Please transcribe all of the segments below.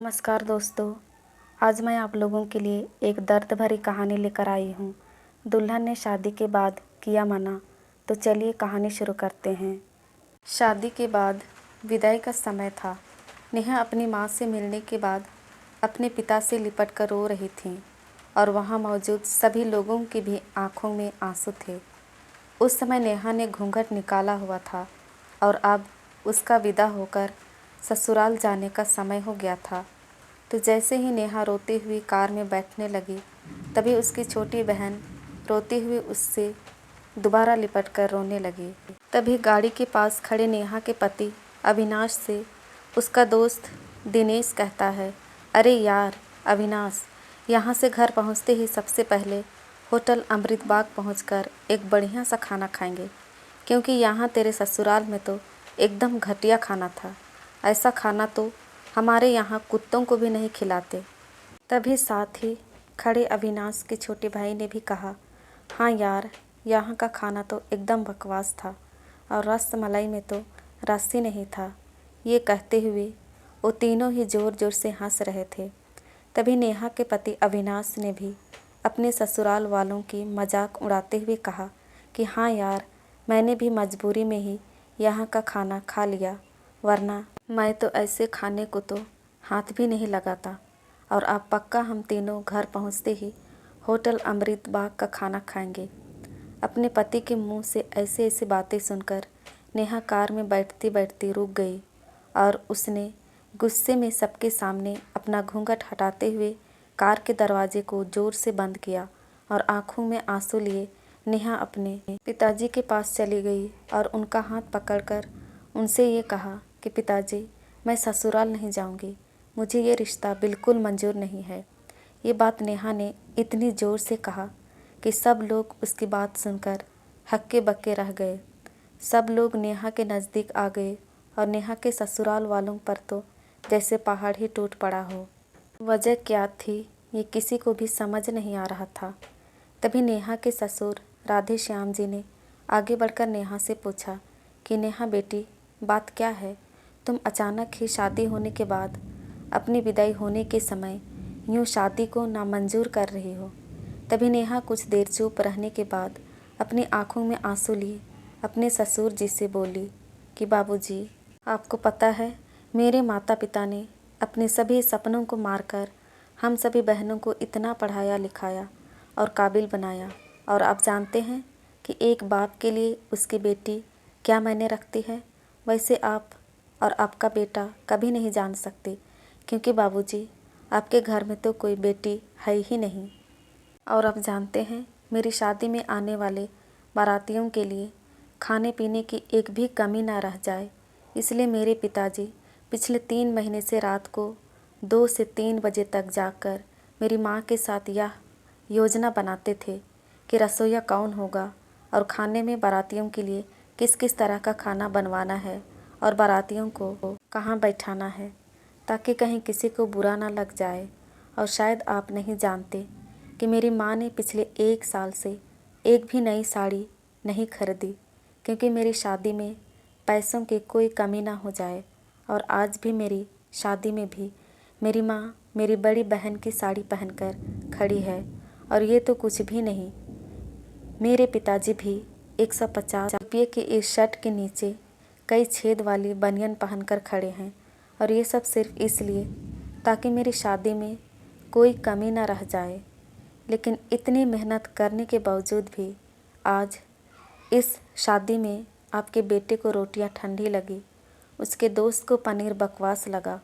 नमस्कार दोस्तों। आज मैं आप लोगों के लिए एक दर्द भरी कहानी लेकर आई हूँ। दुल्हन ने शादी के बाद किया मना। तो चलिए कहानी शुरू करते हैं। शादी के बाद विदाई का समय था। नेहा अपनी माँ से मिलने के बाद अपने पिता से लिपट कर रो रही थी और वहाँ मौजूद सभी लोगों की भी आंखों में आंसू थे। उस समय नेहा ने घूंघट निकाला हुआ था और अब उसका विदा होकर ससुराल जाने का समय हो गया था। तो जैसे ही नेहा रोती हुई कार में बैठने लगी, तभी उसकी छोटी बहन रोती हुई उससे दोबारा लिपट कर रोने लगी। तभी गाड़ी के पास खड़े नेहा के पति अविनाश से उसका दोस्त दिनेश कहता है, अरे यार अविनाश, यहाँ से घर पहुँचते ही सबसे पहले होटल अमृत बाग पहुँचकर एक बढ़िया सा खाना खाएंगे, क्योंकि यहाँ तेरे ससुराल में तो एकदम घटिया खाना था। ऐसा खाना तो हमारे यहाँ कुत्तों को भी नहीं खिलाते। तभी साथ ही खड़े अविनाश के छोटे भाई ने भी कहा, हाँ यार, यहाँ का खाना तो एकदम बकवास था और रस मलाई में तो रस ही नहीं था। ये कहते हुए वो तीनों ही ज़ोर ज़ोर से हंस रहे थे। तभी नेहा के पति अविनाश ने भी अपने ससुराल वालों की मजाक उड़ाते हुए कहा कि हाँ यार, मैंने भी मजबूरी में ही यहाँ का खाना खा लिया, वरना मैं तो ऐसे खाने को तो हाथ भी नहीं लगाता। और अब पक्का हम तीनों घर पहुँचते ही होटल अमृत बाग का खाना खाएंगे। अपने पति के मुंह से ऐसे ऐसे बातें सुनकर नेहा कार में बैठती बैठती रुक गई और उसने गुस्से में सबके सामने अपना घूंघट हटाते हुए कार के दरवाजे को ज़ोर से बंद किया और आंखों में आंसू लिए नेहा अपने पिताजी के पास चली गई और उनका हाथ पकड़कर उनसे ये कहा कि पिताजी, मैं ससुराल नहीं जाऊंगी, मुझे ये रिश्ता बिल्कुल मंजूर नहीं है। ये बात नेहा ने इतनी ज़ोर से कहा कि सब लोग उसकी बात सुनकर हक्के बक्के रह गए। सब लोग नेहा के नज़दीक आ गए और नेहा के ससुराल वालों पर तो जैसे पहाड़ ही टूट पड़ा हो। वजह क्या थी ये किसी को भी समझ नहीं आ रहा था। तभी नेहा के ससुर राधे श्याम जी ने आगे बढ़कर नेहा से पूछा कि नेहा बेटी, बात क्या है? तुम अचानक ही शादी होने के बाद अपनी विदाई होने के समय यूँ शादी को नामंजूर कर रही हो। तभी नेहा कुछ देर चुप रहने के बाद अपनी आंखों में आंसू लिए अपने ससुर जी से बोली कि बाबूजी, आपको पता है, मेरे माता पिता ने अपने सभी सपनों को मारकर हम सभी बहनों को इतना पढ़ाया लिखाया और काबिल बनाया, और आप जानते हैं कि एक बाप के लिए उसकी बेटी क्या मायने रखती है। वैसे आप और आपका बेटा कभी नहीं जान सकते, क्योंकि बाबूजी, आपके घर में तो कोई बेटी है ही नहीं। और आप जानते हैं, मेरी शादी में आने वाले बारातियों के लिए खाने पीने की एक भी कमी ना रह जाए, इसलिए मेरे पिताजी पिछले 3 महीने से रात को 2 से 3 बजे तक जाकर मेरी माँ के साथ यह योजना बनाते थे कि रसोइया कौन होगा और खाने में बारातियों के लिए किस किस तरह का खाना बनवाना है और बारातियों को कहाँ बैठाना है, ताकि कहीं किसी को बुरा ना लग जाए। और शायद आप नहीं जानते कि मेरी माँ ने पिछले 1 साल से एक भी नई साड़ी नहीं खरीदी, क्योंकि मेरी शादी में पैसों की कोई कमी ना हो जाए। और आज भी मेरी शादी में भी मेरी माँ मेरी बड़ी बहन की साड़ी पहनकर खड़ी है, और ये तो कुछ भी नहीं, मेरे पिताजी भी 150 रुपये की इस शर्ट के नीचे कई छेद वाली बनियान पहनकर खड़े हैं। और ये सब सिर्फ इसलिए ताकि मेरी शादी में कोई कमी ना रह जाए। लेकिन इतनी मेहनत करने के बावजूद भी आज इस शादी में आपके बेटे को रोटियां ठंडी लगी, उसके दोस्त को पनीर बकवास लगा,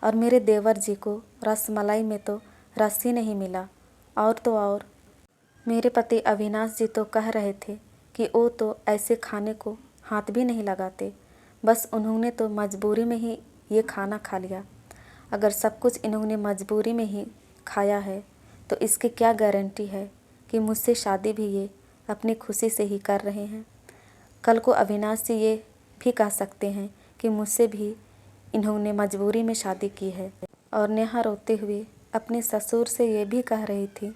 और मेरे देवर जी को रसमलाई में तो रस ही नहीं मिला। और तो और मेरे पति अविनाश जी तो कह रहे थे कि वो तो ऐसे खाने को हाथ भी नहीं लगाते, बस उन्होंने तो मजबूरी में ही ये खाना खा लिया। अगर सब कुछ इन्होंने मजबूरी में ही खाया है, तो इसकी क्या गारंटी है कि मुझसे शादी भी ये अपनी खुशी से ही कर रहे हैं। कल को अविनाश जी ये भी कह सकते हैं कि मुझसे भी इन्होंने मजबूरी में शादी की है। और नेहा रोते हुए अपने ससुर से ये भी कह रही थी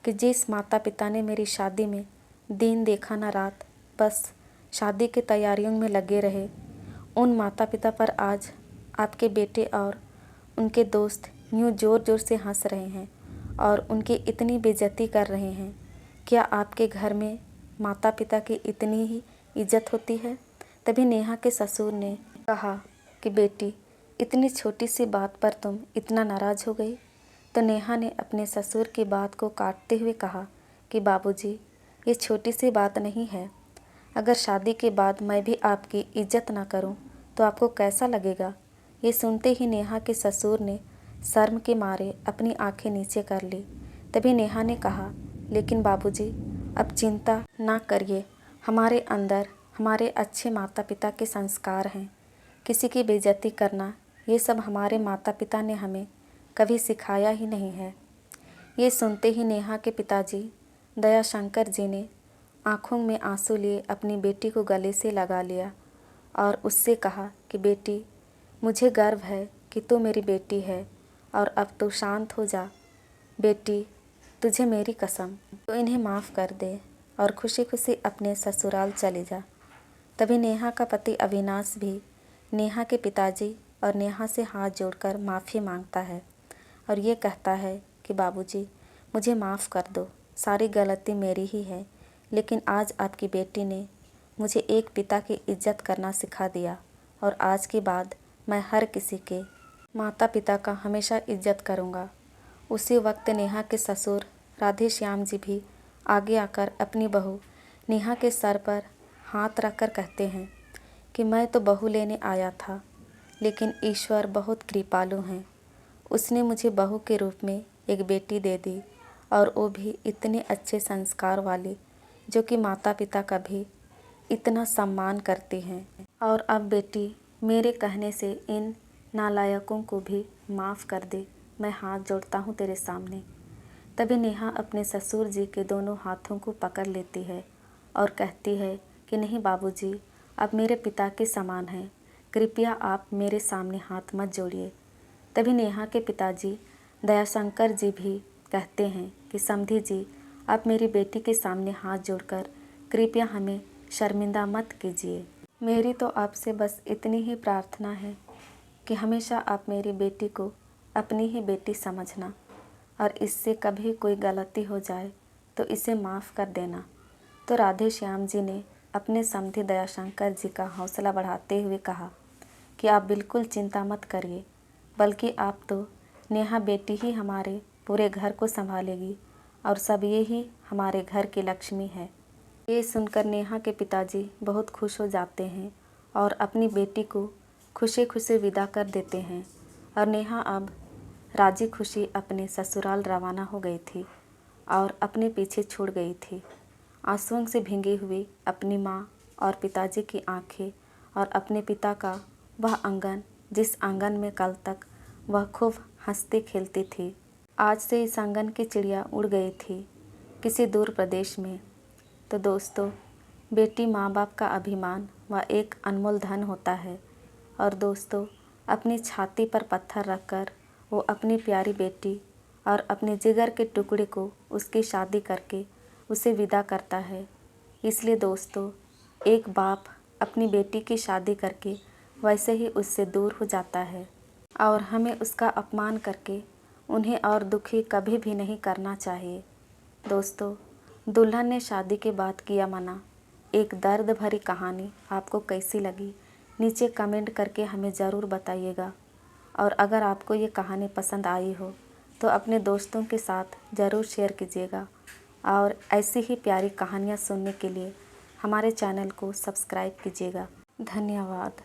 कि जिस माता पिता ने मेरी शादी में दिन देखा ना रात, बस शादी की तैयारियों में लगे रहे, उन माता पिता पर आज आपके बेटे और उनके दोस्त यूँ ज़ोर ज़ोर से हंस रहे हैं और उनकी इतनी बेइज्जती कर रहे हैं। क्या आपके घर में माता पिता की इतनी ही इज्जत होती है? तभी नेहा के ससुर ने कहा कि बेटी, इतनी छोटी सी बात पर तुम इतना नाराज़ हो गई। तो नेहा ने अपने ससुर की बात को काटते हुए कहा कि बाबूजी, ये छोटी सी बात नहीं है। अगर शादी के बाद मैं भी आपकी इज्जत ना करूं तो आपको कैसा लगेगा? ये सुनते ही नेहा के ससुर ने शर्म के मारे अपनी आंखें नीचे कर ली। तभी नेहा ने कहा, लेकिन बाबूजी, अब चिंता ना करिए। हमारे अंदर हमारे अच्छे माता पिता के संस्कार हैं। किसी की बेइज्जती करना, ये सब हमारे माता पिता ने हमें कभी सिखाया ही नहीं है। ये सुनते ही नेहा के पिताजी दयाशंकर जी ने आंखों में आंसू लिए अपनी बेटी को गले से लगा लिया और उससे कहा कि बेटी, मुझे गर्व है कि तू मेरी बेटी है और अब तू शांत हो जा। बेटी, तुझे मेरी कसम, तो इन्हें माफ़ कर दे और खुशी खुशी अपने ससुराल चले जा। तभी नेहा का पति अविनाश भी नेहा के पिताजी और नेहा से हाथ जोड़कर माफ़ी मांगता है और ये कहता है कि बाबूजी, मुझे माफ़ कर दो, सारी गलती मेरी ही है, लेकिन आज आपकी बेटी ने मुझे एक पिता की इज्जत करना सिखा दिया और आज के बाद मैं हर किसी के माता पिता का हमेशा इज्जत करूँगा। उसी वक्त नेहा के ससुर राधे श्याम जी भी आगे आकर अपनी बहू नेहा के सर पर हाथ रखकर कहते हैं कि मैं तो बहू लेने आया था, लेकिन ईश्वर बहुत कृपालु हैं। उसने मुझे बहू के रूप में एक बेटी दे दी और वो भी इतने अच्छे संस्कार वाली, जो कि माता पिता का भी इतना सम्मान करती हैं। और अब बेटी, मेरे कहने से इन नालायकों को भी माफ़ कर दे, मैं हाथ जोड़ता हूँ तेरे सामने। तभी नेहा अपने ससुर जी के दोनों हाथों को पकड़ लेती है और कहती है कि नहीं बाबूजी, आप मेरे पिता के समान हैं, कृपया आप मेरे सामने हाथ मत जोड़िए। तभी नेहा के पिताजी दयाशंकर जी भी कहते हैं कि समधी जी, आप मेरी बेटी के सामने हाथ जोड़कर कृपया हमें शर्मिंदा मत कीजिए। मेरी तो आपसे बस इतनी ही प्रार्थना है कि हमेशा आप मेरी बेटी को अपनी ही बेटी समझना और इससे कभी कोई गलती हो जाए तो इसे माफ़ कर देना। तो राधे श्याम जी ने अपने समधी दयाशंकर जी का हौसला बढ़ाते हुए कहा कि आप बिल्कुल चिंता मत करिए, बल्कि आप तो नेहा बेटी ही हमारे पूरे घर को संभालेगी और सब ये ही हमारे घर की लक्ष्मी है। ये सुनकर नेहा के पिताजी बहुत खुश हो जाते हैं और अपनी बेटी को खुशी खुशी विदा कर देते हैं और नेहा अब राजी खुशी अपने ससुराल रवाना हो गई थी और अपने पीछे छोड़ गई थी। आंसुओं से भीगी हुई अपनी माँ और पिताजी की आंखें और अपने पिता का वह आंगन, जिस आंगन में कल तक वह खूब हंसती खेलती थी, आज से इस आंगन की चिड़िया उड़ गई थी किसी दूर प्रदेश में। तो दोस्तों, बेटी माँ बाप का अभिमान व एक अनमोल धन होता है और दोस्तों, अपनी छाती पर पत्थर रखकर वो अपनी प्यारी बेटी और अपने जिगर के टुकड़े को उसकी शादी करके उसे विदा करता है। इसलिए दोस्तों, एक बाप अपनी बेटी की शादी करके वैसे ही उससे दूर हो जाता है और हमें उसका अपमान करके उन्हें और दुखी कभी भी नहीं करना चाहिए। दोस्तों, दुल्हन ने शादी के बाद किया मना, एक दर्द भरी कहानी आपको कैसी लगी नीचे कमेंट करके हमें ज़रूर बताइएगा। और अगर आपको ये कहानी पसंद आई हो तो अपने दोस्तों के साथ ज़रूर शेयर कीजिएगा और ऐसी ही प्यारी कहानियाँ सुनने के लिए हमारे चैनल को सब्सक्राइब कीजिएगा। धन्यवाद।